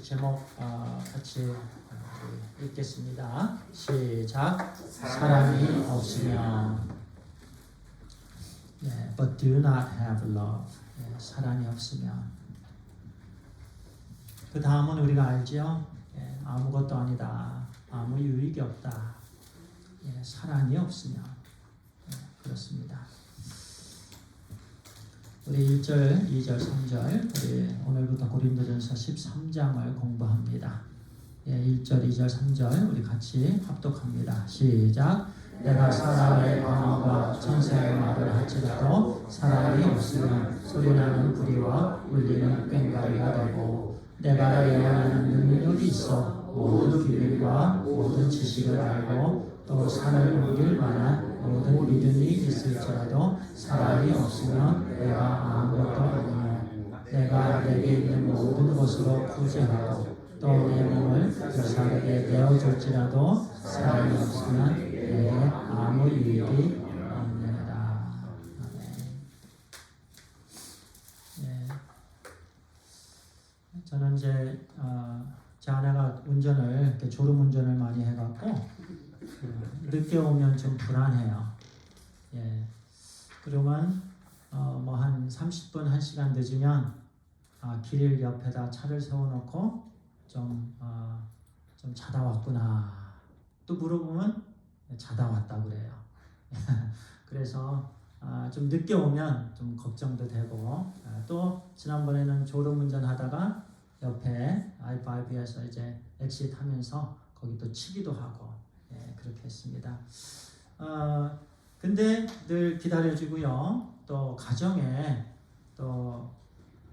제목 같이 읽겠습니다. 시작. 사랑이 없으면 but do not have love. 사랑이 없으면. 그 다음은 우리가 알죠. 아무것도 아니다. 아무 유익이 없다. 사랑이 없으면. 그렇습니다. 우리 1절, 2절, 3절 우리 오늘부터 고린도전서 13장을 공부합니다. 1절, 2절, 3절 우리 같이 합독합니다. 시작. 내가 사람의 방언과 천사의 말을 할지라도 사랑이 없으면 소리나는 구리와 울리는 꽹과리가 되고 내가 예언하는 능력이 있어 모든 비밀과 모든 지식을 알고 또 산을 옮길 만한 모든 믿음이 있을지라도 사랑이 없으면 내가 아무것도 아니요. 내가 내게 있는 모든 것으로 구제하고 또 내 몸을 불사르게 내어줄지라도 사랑이 없으면 내게 아무 유익이 없느니라. 저는 이제 제 아내가 운전을 졸음 운전을 많이 해갖고 늦게 오면 좀 불안해요. 그러면 뭐 한 30분, 1시간 늦으면 길 옆에다 차를 세워놓고 좀 자다 왔구나. 또 물어보면 자다 왔다 그래요. 그래서 좀 늦게 오면 좀 걱정도 되고 또 지난번에는 졸음 운전하다가 옆에 I5에서 이제 엑시트 하면서 거기 또 치기도 하고 그렇게 했습니다. 근데 늘 기다려주고요. 또 가정에 또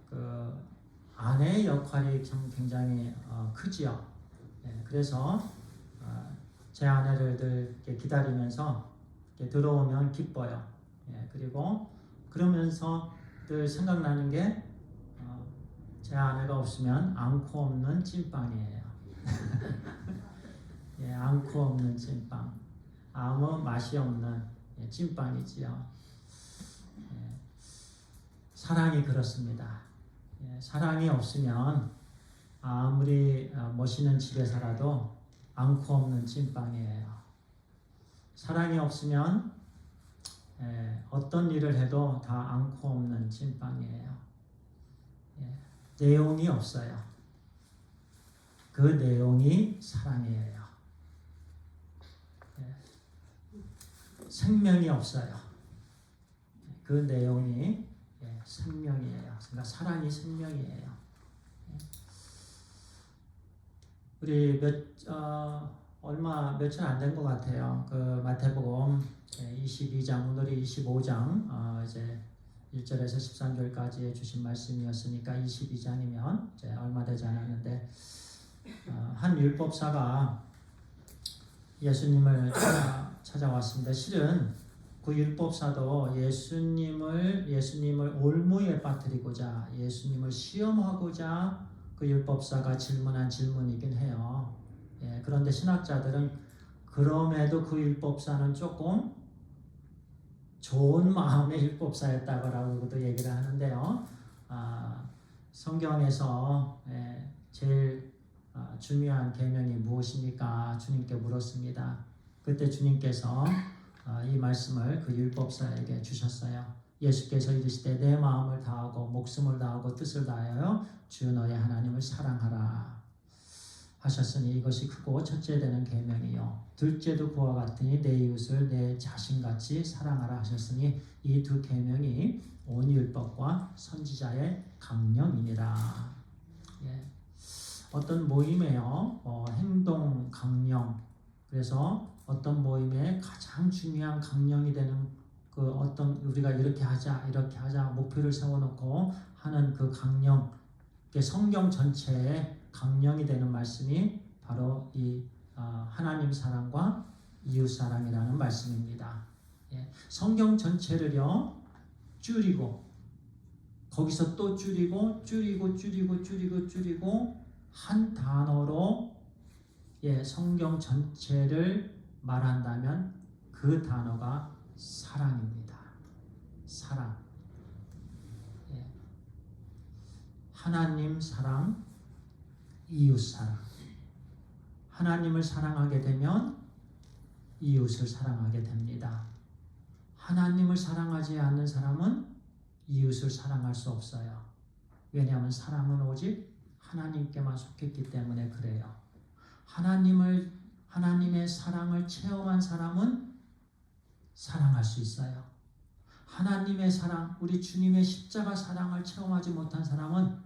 그 아내의 역할이 참 굉장히 크지요. 그래서 제 아내를 늘 이렇게 기다리면서 이렇게 들어오면 기뻐요. 그리고 그러면서 늘 생각나는 게 제 아내가 없으면 앙코 없는 찐빵이에요. 앙코 없는 찐빵. 아무 맛이 없는 찐빵이지요. 사랑이 그렇습니다. 사랑이 없으면 아무리 멋있는 집에 살아도 앙코 없는 찐빵이에요. 사랑이 없으면 어떤 일을 해도 다 앙코 없는 찐빵이에요. 내용이 없어요. 그 내용이 사랑이에요. 생명이 없어요. 그 내용이 생명이에요. 그러니까 사랑이 생명이에요. 우리 며칠 안 된 것 같아요. 그 마태복음 22장, 오늘이 25장, 이제 1절에서 13절까지 주신 말씀이었으니까 22장이면 이제 얼마 되지 않았는데, 한 율법사가 예수님을 찾아왔습니다. 실은 그 율법사도 예수님을 올무에 빠뜨리고자, 예수님을 시험하고자 그 율법사가 질문한 질문이긴 해요. 그런데 신학자들은 그럼에도 그 율법사는 조금 좋은 마음의 율법사였다고도 얘기를 하는데요. 성경에서 제일 중요한 계명이 무엇입니까? 주님께 물었습니다. 그때 주님께서 이 말씀을 그 율법사에게 주셨어요. 예수께서 이르시되 내 마음을 다하고 목숨을 다하고 뜻을 다하여 주 너의 하나님을 사랑하라 하셨으니 이것이 크고 첫째 되는 계명이요 둘째도 그와 같으니 내 이웃을 내 자신같이 사랑하라 하셨으니 이 두 계명이 온 율법과 선지자의 강령이니라. 어떤 모임에요 행동 강령, 그래서 어떤 모임에 가장 중요한 강령이 되는 그 어떤 우리가 이렇게 하자 목표를 세워놓고 하는 그 강령, 성경 전체의 강령이 되는 말씀이 바로 이 하나님 사랑과 이웃 사랑이라는 말씀입니다. 성경 전체를요 줄이고 거기서 또 줄이고 한 단어로 성경 전체를 말한다면 그 단어가 사랑입니다. 사랑. 하나님 사랑, 이웃사랑. 하나님을 사랑하게 되면 이웃을 사랑하게 됩니다. 하나님을 사랑하지 않는 사람은 이웃을 사랑할 수 없어요. 왜냐하면 사랑은 오직 하나님께만 속했기 때문에 그래요. 하나님의 사랑을 체험한 사람은 사랑할 수 있어요. 하나님의 사랑, 우리 주님의 십자가 사랑을 체험하지 못한 사람은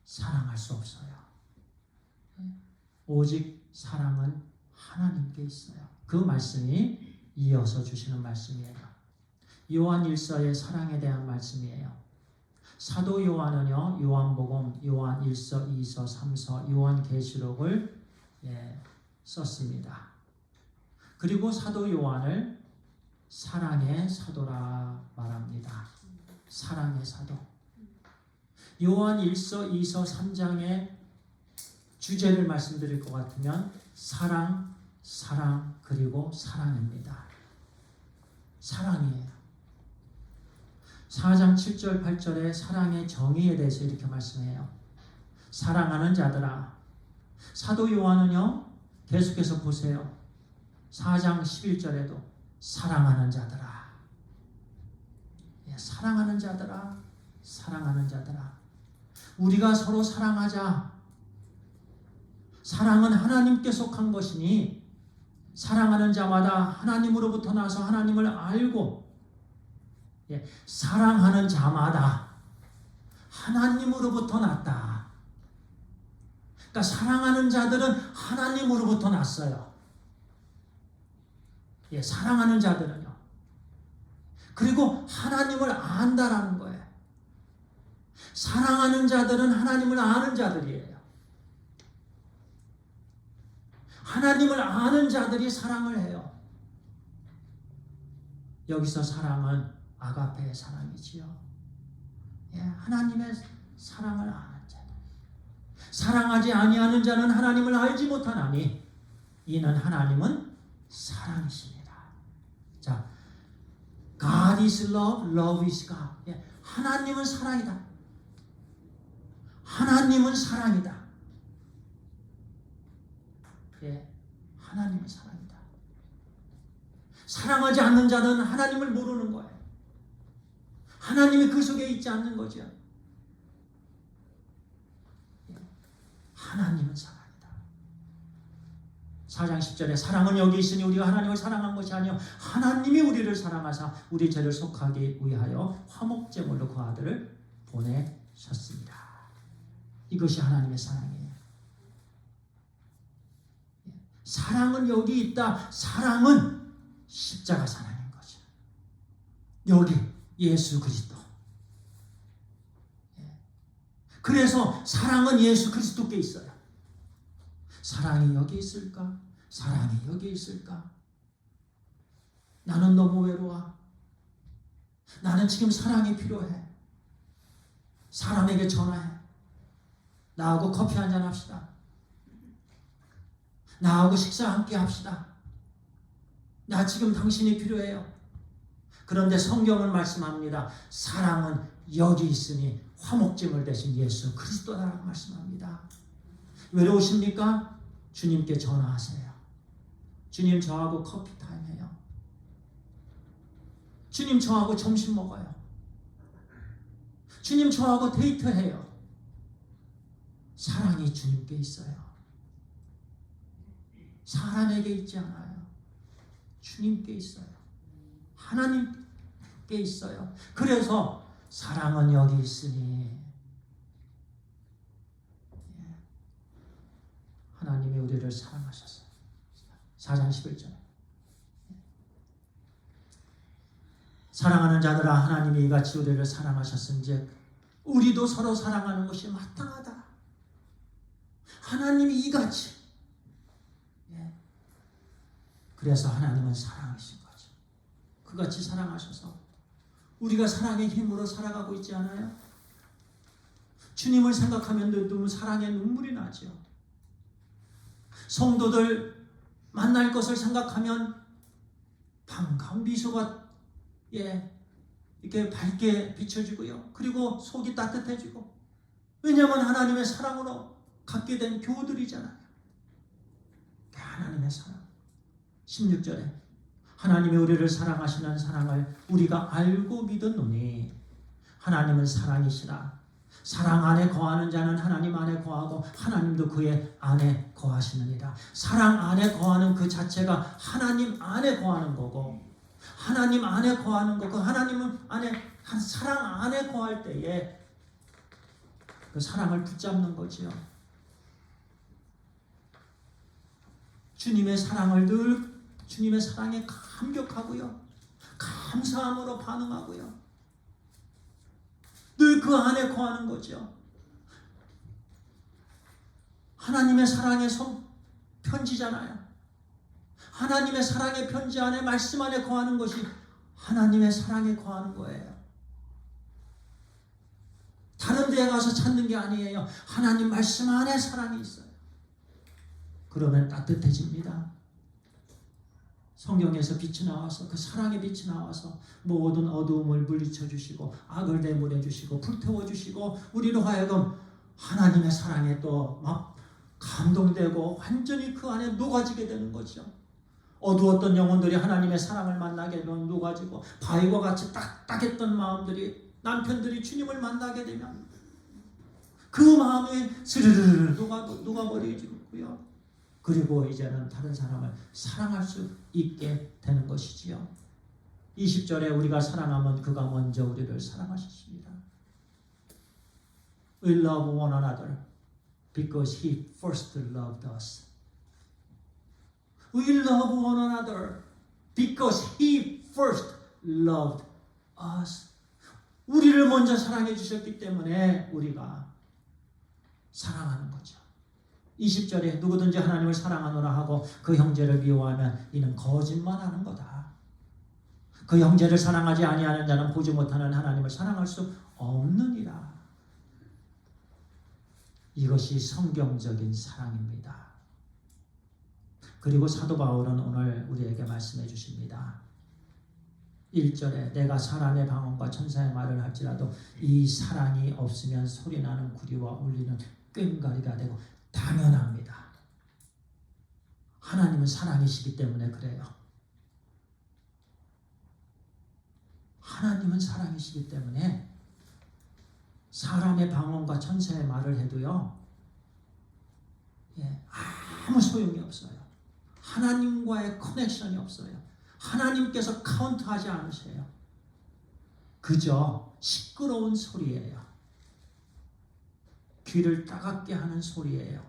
사랑할 수 없어요. 오직 사랑은 하나님께 있어요. 그 말씀이 이어서 주시는 말씀이에요. 요한 1서의 사랑에 대한 말씀이에요. 사도 요한은요, 요한복음, 요한 1서, 2서, 3서, 요한계시록을 썼습니다. 그리고 사도 요한을 사랑의 사도라 말합니다. 사랑의 사도. 요한 1서, 2서, 3장의 주제를 말씀드릴 것 같으면 사랑, 사랑, 그리고 사랑입니다. 사랑이에요. 4장 7절, 8절에 사랑의 정의에 대해서 이렇게 말씀해요. 사랑하는 자들아. 사도 요한은요, 계속해서 보세요. 4장 11절에도 사랑하는 자들아. 사랑하는 자들아. 사랑하는 자들아. 우리가 서로 사랑하자. 사랑은 하나님께 속한 것이니 사랑하는 자마다 하나님으로부터 나서 하나님을 알고 사랑하는 자마다 하나님으로부터 났다. 그러니까 사랑하는 자들은 하나님으로부터 났어요. 사랑하는 자들은요. 그리고 하나님을 안다라는 거예요. 사랑하는 자들은 하나님을 아는 자들이에요. 하나님을 아는 자들이 사랑을 해요. 여기서 사랑은 아가페의 사랑이지요. 하나님의 사랑을 아는 자들. 사랑하지 아니하는 자는 하나님을 알지 못하나니 이는 하나님은 사랑이십니다. 자, God is love, love is God. 하나님은 사랑이다. 하나님은 사랑이다. 하나님은 사랑이다. 사랑하지 않는 자는 하나님을 모르는 거예요. 하나님이 그 속에 있지 않는 거죠. 하나님은 사랑이다. 4장 10절에 사랑은 여기 있으니 우리가 하나님을 사랑한 것이 아니요 하나님이 우리를 사랑하사 우리 죄를 속하기 위하여 화목제물로 그 아들을 보내셨습니다. 이것이 하나님의 사랑이에요. 사랑은 여기 있다. 사랑은 십자가 사랑인 거죠. 여기 예수 그리스도. 그래서 사랑은 예수 그리스도께 있어요. 사랑이 여기 있을까? 사랑이 여기 있을까? 나는 너무 외로워. 나는 지금 사랑이 필요해. 사람에게 전화해. 나하고 커피 한잔 합시다. 나하고 식사 함께 합시다. 나 지금 당신이 필요해요. 그런데 성경은 말씀합니다. 사랑은 여기 있으니 화목제물 대신 예수 그리스도라고 말씀합니다. 외로우십니까? 주님께 전화하세요. 주님 저하고 커피 타임 해요. 주님 저하고 점심 먹어요. 주님 저하고 데이트해요. 사랑이 주님께 있어요. 사람에게 있지 않아요. 주님께 있어요. 하나님께 있어요. 그래서 사랑은 여기 있으니 하나님이 우리를 사랑하셨어요. 4장 11절 사랑하는 자들아 하나님이 이같이 우리를 사랑하셨은즉 우리도 서로 사랑하는 것이 마땅하다. 하나님이 이같이 그래서 하나님은 사랑이신 거죠. 그같이 사랑하셔서 우리가 사랑의 힘으로 살아가고 있지 않아요? 주님을 생각하면 늘 사랑의 눈물이 나죠. 성도들 만날 것을 생각하면 반가운 미소가 이렇게 밝게 비춰지고요. 그리고 속이 따뜻해지고 왜냐하면 하나님의 사랑으로 갖게 된 교들이잖아요. 하나님의 사랑. 16절에 하나님이 우리를 사랑하시는 사랑을 우리가 알고 믿었노니 하나님은 사랑이시라. 사랑 안에 거하는 자는 하나님 안에 거하고 하나님도 그의 안에 거하시느니라. 사랑 안에 거하는 그 자체가 하나님 안에 거하는 거고, 하나님 안에 거하는 거고, 하나님은 안에 사랑 안에 거할 때에 그 사랑을 붙잡는 거지요. 주님의 사랑을 늘 주님의 사랑에 감격하고요, 감사함으로 반응하고요, 늘 그 안에 거하는 거죠. 하나님의 사랑의 편지잖아요. 하나님의 사랑의 편지 안에, 말씀 안에 거하는 것이 하나님의 사랑에 거하는 거예요. 다른 데에 가서 찾는 게 아니에요. 하나님 말씀 안에 사랑이 있어요. 그러면 따뜻해집니다. 성경에서 빛이 나와서, 그 사랑의 빛이 나와서 모든 어두움을 물리쳐 주시고 악을 내몰아 주시고 불태워 주시고 우리로 하여금 하나님의 사랑에 또 막 감동되고 완전히 그 안에 녹아지게 되는 거죠. 어두웠던 영혼들이 하나님의 사랑을 만나게 되면 녹아지고, 바위와 같이 딱딱했던 마음들이, 남편들이 주님을 만나게 되면 그 마음이 스르르르 녹아버리고요. 그리고 이제는 다른 사람을 사랑할 수 있게 되는 것이지요. 20절에 우리가 사랑하면 그가 먼저 우리를 사랑하셨습니다. We love one another because He first loved us. We love one another because He first loved us. 우리를 먼저 사랑해 주셨기 때문에 우리가 사랑하는 거죠. 20절에 누구든지 하나님을 사랑하노라 하고 그 형제를 미워하면 이는 거짓말하는 거다. 그 형제를 사랑하지 아니하는 자는 보지 못하는 하나님을 사랑할 수 없느니라. 이것이 성경적인 사랑입니다. 그리고 사도 바울은 오늘 우리에게 말씀해 주십니다. 1절에 내가 사람의 방언과 천사의 말을 할지라도 이 사랑이 없으면 소리나는 구리와 울리는 꽹과리가 되고, 당연합니다. 하나님은 사랑이시기 때문에 그래요. 하나님은 사랑이시기 때문에 사람의 방언과 천사의 말을 해도요, 아무 소용이 없어요. 하나님과의 커넥션이 없어요. 하나님께서 카운트하지 않으세요. 그저 시끄러운 소리예요. 귀를 따갑게 하는 소리예요.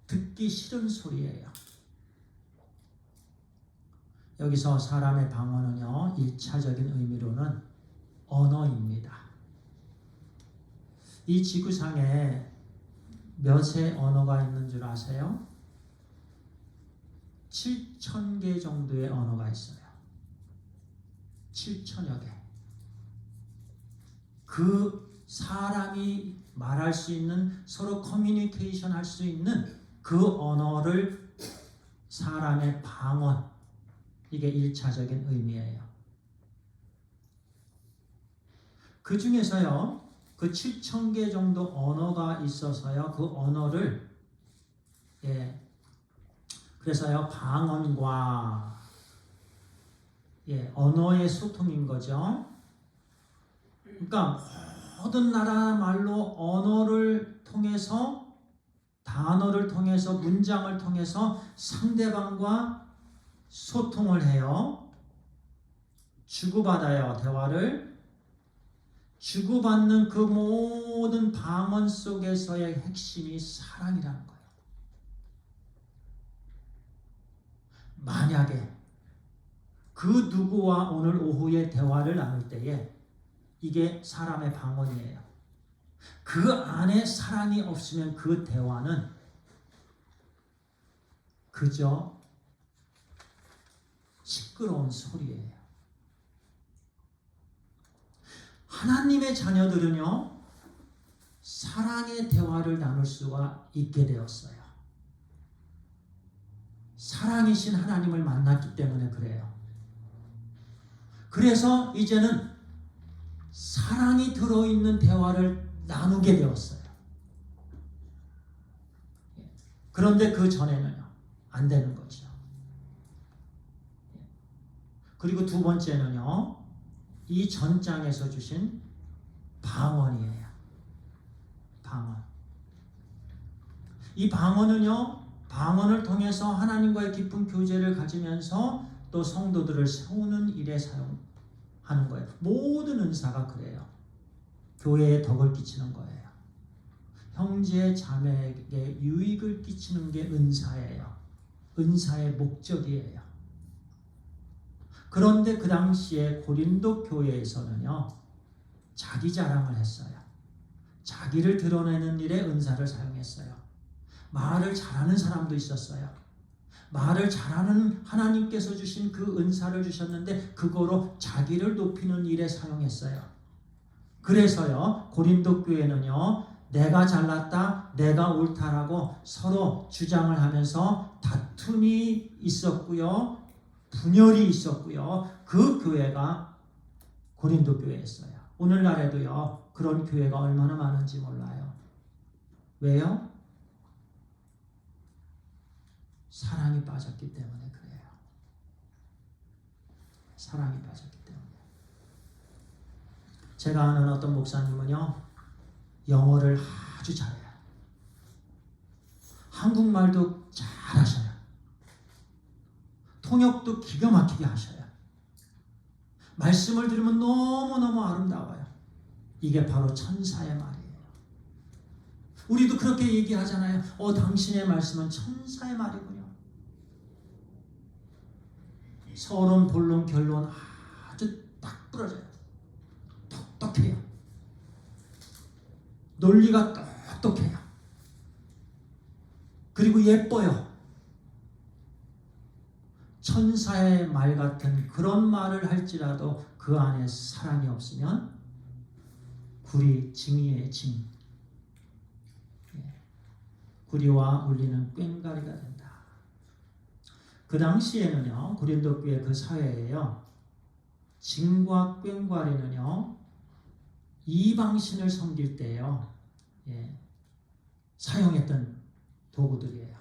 듣기 싫은 소리예요. 여기서 사람의 방언은요, 1차적인 의미로는 언어입니다. 이 지구상에 몇의 언어가 있는 줄 아세요? 7,000개 정도의 언어가 있어요. 7,000여 개. 그 사람이 말할 수 있는, 서로 커뮤니케이션 할 수 있는 그 언어를 사람의 방언, 이게 1차적인 의미예요. 그 중에서요, 그 7,000개 정도 언어가 있어서요, 그 언어를, 그래서요, 방언과, 언어의 소통인 거죠. 그러니까 모든 나라 말로 언어를 통해서, 단어를 통해서, 문장을 통해서 상대방과 소통을 해요. 주고받아요. 대화를. 주고받는 그 모든 방언 속에서의 핵심이 사랑이라는 거예요. 만약에 그 누구와 오늘 오후에 대화를 나눌 때에 이게 사람의 방언이에요. 그 안에 사랑이 없으면 그 대화는 그저 시끄러운 소리예요. 하나님의 자녀들은요, 사랑의 대화를 나눌 수가 있게 되었어요. 사랑이신 하나님을 만났기 때문에 그래요. 그래서 이제는 사랑이 들어있는 대화를 나누게 되었어요. 그런데 그 전에는요, 안 되는 거죠. 그리고 두 번째는요, 이 전장에서 주신 방언이에요. 방언. 이 방언은요, 방언을 통해서 하나님과의 깊은 교제를 가지면서 또 성도들을 세우는 일에 사용하는 거예요. 모든 은사가 그래요. 교회에 덕을 끼치는 거예요. 형제 자매에게 유익을 끼치는 게 은사예요. 은사의 목적이에요. 그런데 그 당시에 고린도 교회에서는요, 자기 자랑을 했어요. 자기를 드러내는 일에 은사를 사용했어요. 말을 잘하는 사람도 있었어요. 말을 잘하는 하나님께서 주신 그 은사를 주셨는데 그거로 자기를 높이는 일에 사용했어요. 그래서요, 고린도 교회는요, 내가 잘났다, 내가 옳다라고 서로 주장을 하면서 다툼이 있었고요, 분열이 있었고요. 그 교회가 고린도 교회였어요. 오늘날에도요, 그런 교회가 얼마나 많은지 몰라요. 왜요? 사랑이 빠졌기 때문에 그래요. 사랑이 빠졌기 때문에. 제가 아는 어떤 목사님은요, 영어를 아주 잘해요. 한국말도 잘하셔요. 통역도 기가 막히게 하셔요. 말씀을 들으면 너무너무 아름다워요. 이게 바로 천사의 말이에요. 우리도 그렇게 얘기하잖아요. 당신의 말씀은 천사의 말이군요. 서론, 본론, 결론 아주 딱 부러져요. 똑똑해요. 논리가 똑똑해요. 그리고 예뻐요. 천사의 말 같은 그런 말을 할지라도 그 안에 사랑이 없으면 구리 징이에요, 징. 구리와 울리는 꽹과리가 된다. 그 당시에는요, 고린도 교회 그 사회에요, 징과 꽹과리는요, 이방신을 섬길 때요, 사용했던 도구들이에요.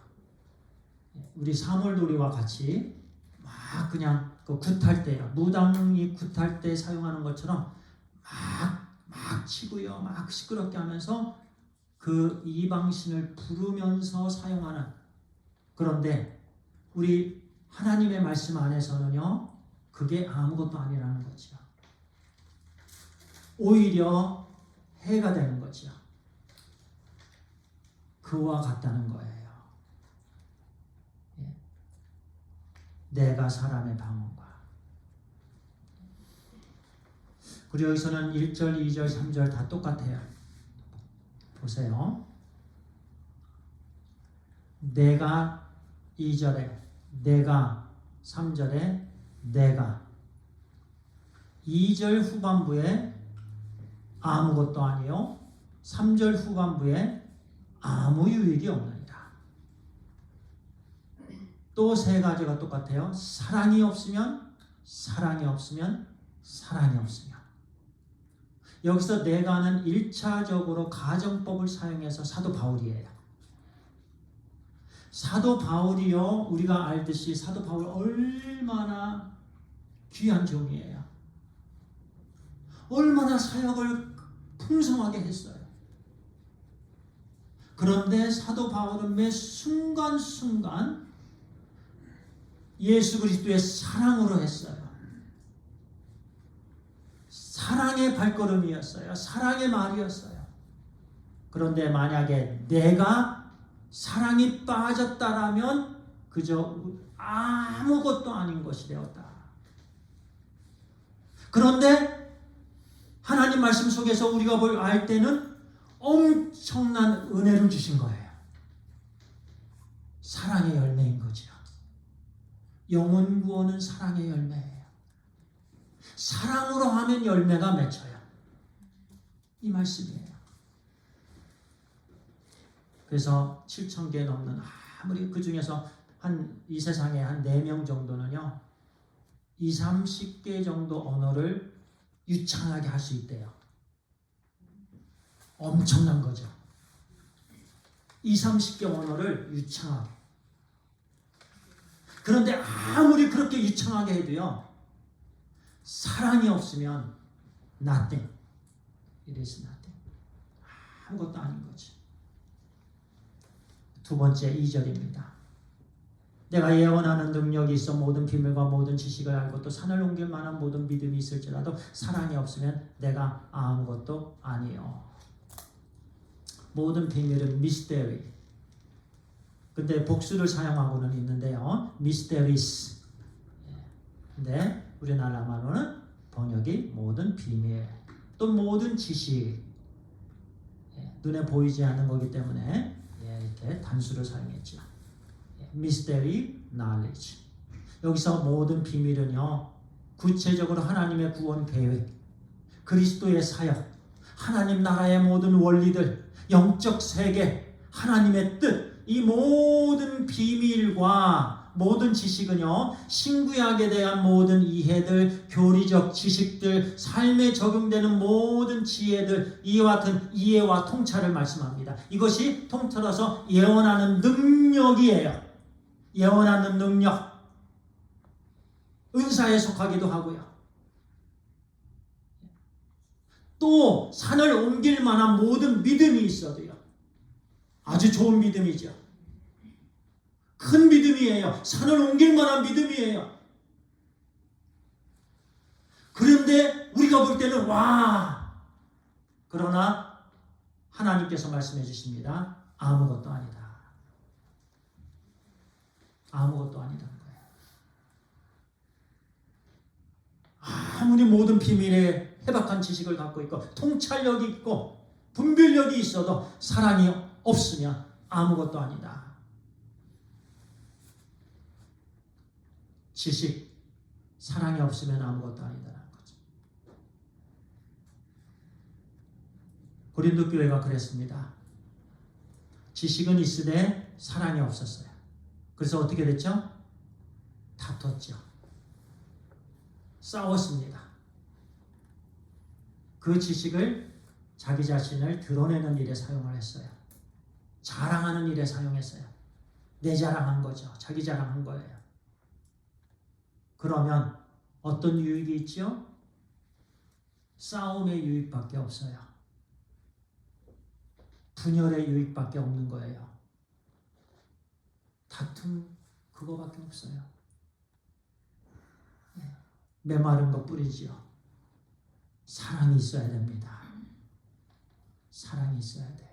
우리 사물놀이와 같이 막 그냥 그 굿할 때요, 무당이 굿할 때 사용하는 것처럼 막 치고요, 막 시끄럽게 하면서 그 이방신을 부르면서 사용하는. 그런데 우리 하나님의 말씀 안에서는요, 그게 아무것도 아니라는 거죠. 오히려 해가 되는 거죠. 그와 같다는 거예요. 내가 사람의 방언과. 그리고 여기서는 1절, 2절, 3절 다 똑같아요. 보세요. 내가 2절에, 내가 3절에, 내가 2절 후반부에 아무것도 아니요, 3절 후반부에 아무 유익이 없느니라. 또 세 가지가 똑같아요. 사랑이 없으면, 사랑이 없으면, 사랑이 없으면. 여기서 내가는 1차적으로 가정법을 사용해서 사도 바울이에요. 사도 바울이요, 우리가 알듯이 사도 바울 얼마나 귀한 종이에요. 얼마나 사역을 풍성하게 했어요. 그런데 사도 바울은 매 순간순간 예수 그리스도의 사랑으로 했어요. 사랑의 발걸음이었어요. 사랑의 말이었어요. 그런데 만약에 내가 사랑이 빠졌다라면 그저 아무것도 아닌 것이 되었다. 그런데 하나님 말씀 속에서 우리가 알 때는 엄청난 은혜를 주신 거예요. 사랑의 열매인 거죠. 영혼 구원은 사랑의 열매예요. 사랑으로 하면 열매가 맺혀요. 이 말씀이에요. 그래서 7,000개 넘는, 아무리 그 중에서 이 세상에 한 4명 정도는요, 20-30개 정도 언어를 유창하게 할 수 있대요. 엄청난 거죠. 20, 30개 언어를 유창하게. 그런데 아무리 그렇게 유창하게 해도요, 사랑이 없으면 nothing. It is nothing. 아무것도 아닌 거지. 두 번째 2절입니다. 내가 예언하는 능력이 있어 모든 비밀과 모든 지식을 알고 또 산을 옮길 만한 모든 믿음이 있을지라도 사랑이 없으면 내가 아무것도 아니요. 모든 비밀은 미스테리. 근데 복수를 사용하고는 있는데요. 미스테리스. 근데 우리나라 말로는 번역이 모든 비밀. 또 모든 지식. 눈에 보이지 않는 거기 때문에 이렇게 단수를 사용했죠. Mystery knowledge. 여기서 모든 비밀은요, 구체적으로 하나님의 구원 계획, 그리스도의 사역, 하나님 나라의 모든 원리들, 영적 세계, 하나님의 뜻, 이 모든 비밀과 모든 지식은요, 신구약에 대한 모든 이해들, 교리적 지식들, 삶에 적용되는 모든 지혜들, 이와 같은 이해와 통찰을 말씀합니다. 이것이 통틀어서 예언하는 능력이에요. 예언하는 능력, 은사에 속하기도 하고요. 또 산을 옮길 만한 모든 믿음이 있어도요. 아주 좋은 믿음이죠. 큰 믿음이에요. 산을 옮길 만한 믿음이에요. 그런데 우리가 볼 때는 와! 그러나 하나님께서 말씀해 주십니다. 아무것도 아니다. 아무것도 아니라는 거예요. 아무리 모든 비밀에 해박한 지식을 갖고 있고 통찰력이 있고 분별력이 있어도 사랑이 없으면 아무것도 아니다. 지식, 사랑이 없으면 아무것도 아니다라는 거죠. 고린도 교회가 그랬습니다. 지식은 있으되 사랑이 없었어요. 그래서 어떻게 됐죠? 다퉜죠. 싸웠습니다. 그 지식을 자기 자신을 드러내는 일에 사용을 했어요. 자랑하는 일에 사용했어요. 내 자랑한 거죠. 자기 자랑한 거예요. 그러면 어떤 유익이 있죠? 싸움의 유익밖에 없어요. 분열의 유익밖에 없는 거예요. 다툼 그거밖에 없어요. 메마른 것 뿐이지요. 사랑이 있어야 됩니다. 사랑이 있어야 돼요.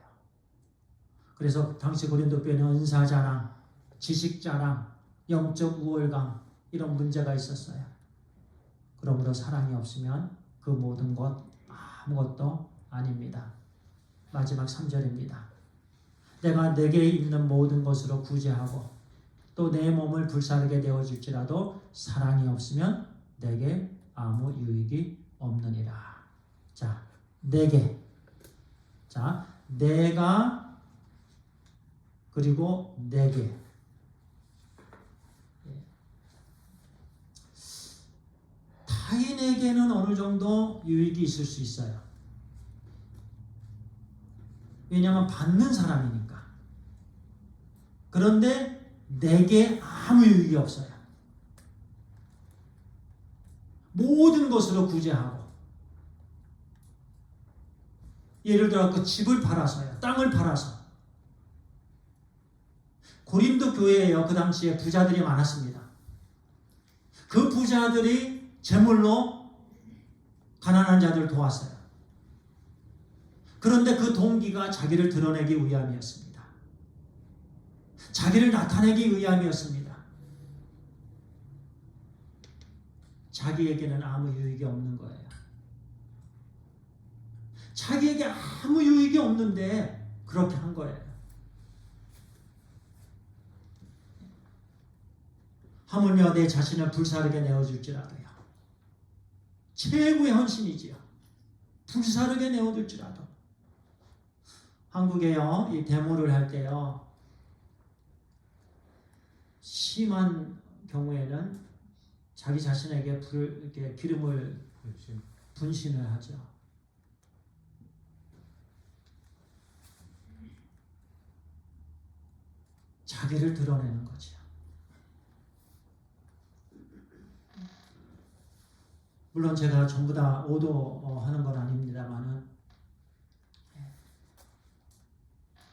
그래서 당시 고린도 교회는 은사 자랑, 지식 자랑, 영적 우월감 이런 문제가 있었어요. 그러므로 사랑이 없으면 그 모든 것 아무것도 아닙니다. 마지막 3절입니다. 내가 내게 있는 모든 것으로 구제하고 또 내 몸을 불사르게 되어줄지라도 사랑이 없으면 내게 아무 유익이 없느니라. 자, 내게. 자, 내가 그리고 내게. 타인에게는 어느 정도 유익이 있을 수 있어요. 왜냐하면 받는 사람이니까. 그런데 내게 아무 유익이 없어요. 모든 것으로 구제하고. 예를 들어 그 집을 팔아서요. 땅을 팔아서. 고린도 교회에요. 그 당시에 부자들이 많았습니다. 그 부자들이 재물로 가난한 자들을 도왔어요. 그런데 그 동기가 자기를 드러내기 위함이었습니다. 자기를 나타내기 위함이었습니다. 자기에게는 아무 유익이 없는 거예요. 자기에게 아무 유익이 없는데 그렇게 한 거예요. 하물며 내 자신을 불사르게 내어줄지라도요. 최고의 헌신이지요. 불사르게 내어줄지라도. 한국에요, 이 데모를 할 때요, 심한 경우에는 자기 자신에게 이렇게 기름을 분신을 하죠. 자기를 드러내는 거죠. 물론 제가 전부 다 오도하는 건 아닙니다만은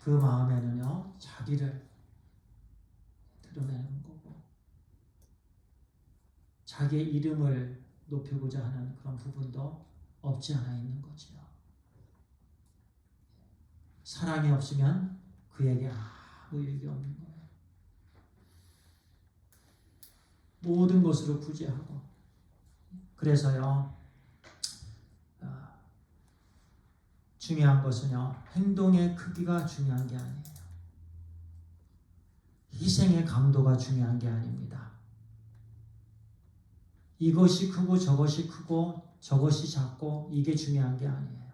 그 마음에는요, 자기를 드러내는 거고 자기의 이름을 높이고자 하는 그런 부분도 없지 않아 있는 거지요. 사랑이 없으면 그에게 아무 유익이 없는 거예요. 모든 것으로 구제하고. 그래서요, 중요한 것은요, 행동의 크기가 중요한 게 아니에요. 희생의 강도가 중요한 게 아닙니다. 이것이 크고 저것이 크고 저것이 작고 이게 중요한 게 아니에요.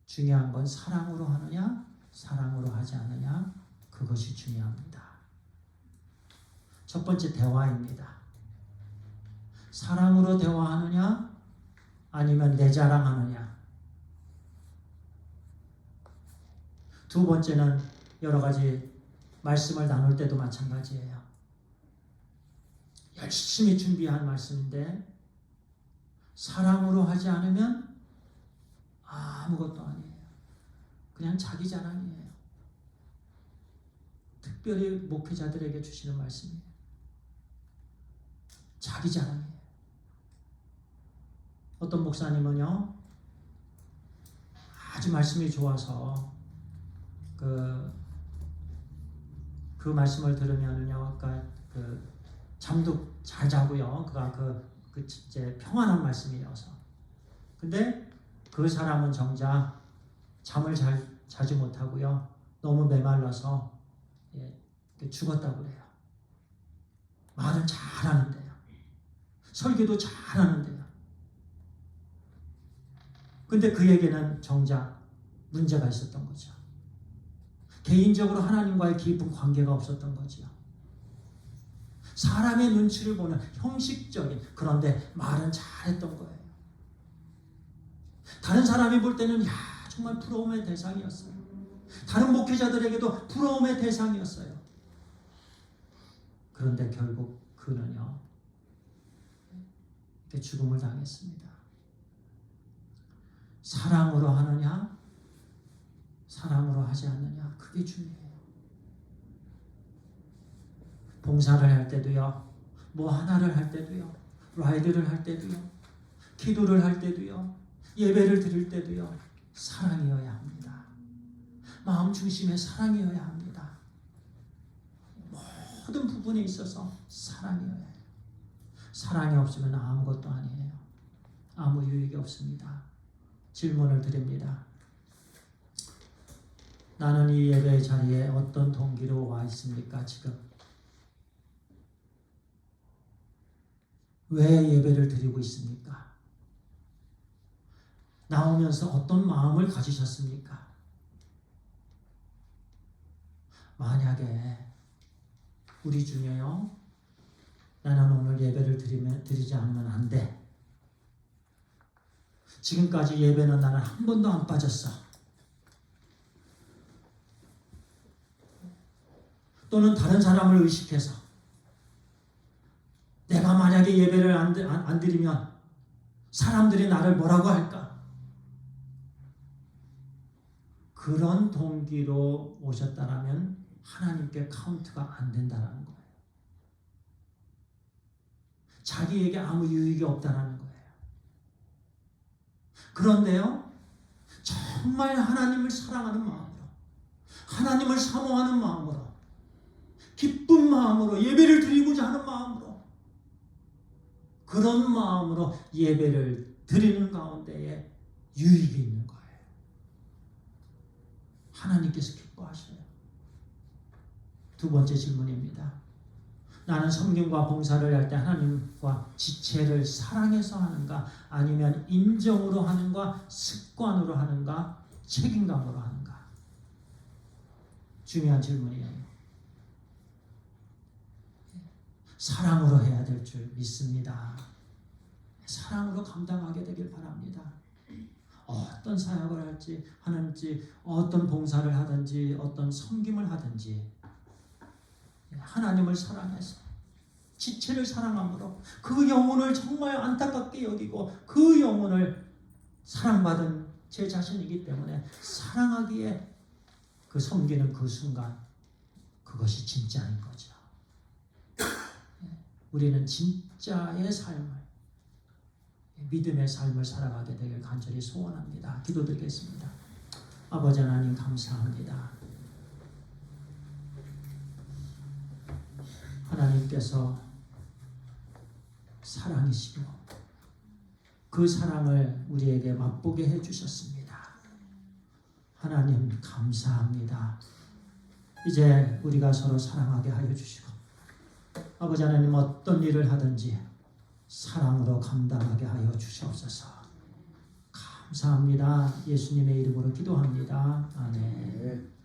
중요한 건 사랑으로 하느냐, 사랑으로 하지 않느냐, 그것이 중요합니다. 첫 번째, 대화입니다. 사랑으로 대화하느냐, 아니면 내 자랑하느냐. 두 번째는 여러 가지 말씀을 나눌 때도 마찬가지예요. 열심히 준비한 말씀인데 사랑으로 하지 않으면 아무것도 아니에요. 그냥 자기 자랑이에요. 특별히 목회자들에게 주시는 말씀이에요. 자기 자랑이에요. 어떤 목사님은요, 아주 말씀이 좋아서 그 말씀을 들으면요, 잠도 잘 자고요. 이제 평안한 말씀이어서. 근데 그 사람은 정작 잠을 잘 자지 못하고요, 너무 메말라서 죽었다고 그래요. 말은 잘하는데요, 설교도 잘하는데요. 근데 그에게는 정작 문제가 있었던 거죠. 개인적으로 하나님과의 깊은 관계가 없었던 거죠. 사람의 눈치를 보는 형식적인, 그런데 말은 잘했던 거예요. 다른 사람이 볼 때는 정말 부러움의 대상이었어요. 다른 목회자들에게도 부러움의 대상이었어요. 그런데 결국 그는요, 죽음을 당했습니다. 사랑으로 하느냐, 사랑으로 하지 않느냐, 그게 중요해요. 봉사를 할 때도요, 뭐 하나를 할 때도요, 라이드를 할 때도요, 기도를 할 때도요, 예배를 드릴 때도요, 사랑이어야 합니다. 마음 중심에 사랑이어야 합니다. 모든 부분에 있어서 사랑이어야 해요. 사랑이 없으면 아무것도 아니에요. 아무 유익이 없습니다. 질문을 드립니다. 나는 이 예배 자리에 어떤 동기로 와 있습니까? 지금 왜 예배를 드리고 있습니까? 나오면서 어떤 마음을 가지셨습니까? 만약에 우리 중에요, 나는 오늘 예배를 드리지 않으면 안 돼, 지금까지 예배는 나는 한 번도 안 빠졌어, 또는 다른 사람을 의식해서 내가 만약에 예배를 안 드리면 사람들이 나를 뭐라고 할까? 그런 동기로 오셨다라면 하나님께 카운트가 안 된다는 거예요. 자기에게 아무 유익이 없다는 거예요. 그런데요, 정말 하나님을 사랑하는 마음으로, 하나님을 사모하는 마음으로, 기쁜 마음으로, 예배를 드리고자 하는 마음으로, 그런 마음으로 예배를 드리는 가운데에 유익이 있는 거예요. 하나님께서 기뻐하셔요. 두 번째 질문입니다. 나는 섬김과 봉사를 할 때 하나님과 지체를 사랑해서 하는가, 아니면 인정으로 하는가, 습관으로 하는가, 책임감으로 하는가? 중요한 질문이에요. 사랑으로 해야 될 줄 믿습니다. 사랑으로 감당하게 되길 바랍니다. 어떤 사역을 하는지, 어떤 봉사를 하든지, 어떤 섬김을 하든지 하나님을 사랑해서 지체를 사랑함으로 그 영혼을 정말 안타깝게 여기고 그 영혼을 사랑받은 제 자신이기 때문에 사랑하기에 그 섬기는 그 순간 그것이 진짜인 거죠. 우리는 진짜의 삶을 믿음의 삶을 살아가게 되길 간절히 소원합니다. 기도드리겠습니다. 아버지 하나님 감사합니다. 하나님께서 사랑이시고 그 사랑을 우리에게 맛보게 해주셨습니다. 하나님 감사합니다. 이제 우리가 서로 사랑하게 하여 주시고 아버지 하나님 어떤 일을 하든지 사랑으로 감당하게 하여 주시옵소서. 감사합니다. 예수님의 이름으로 기도합니다. 아멘.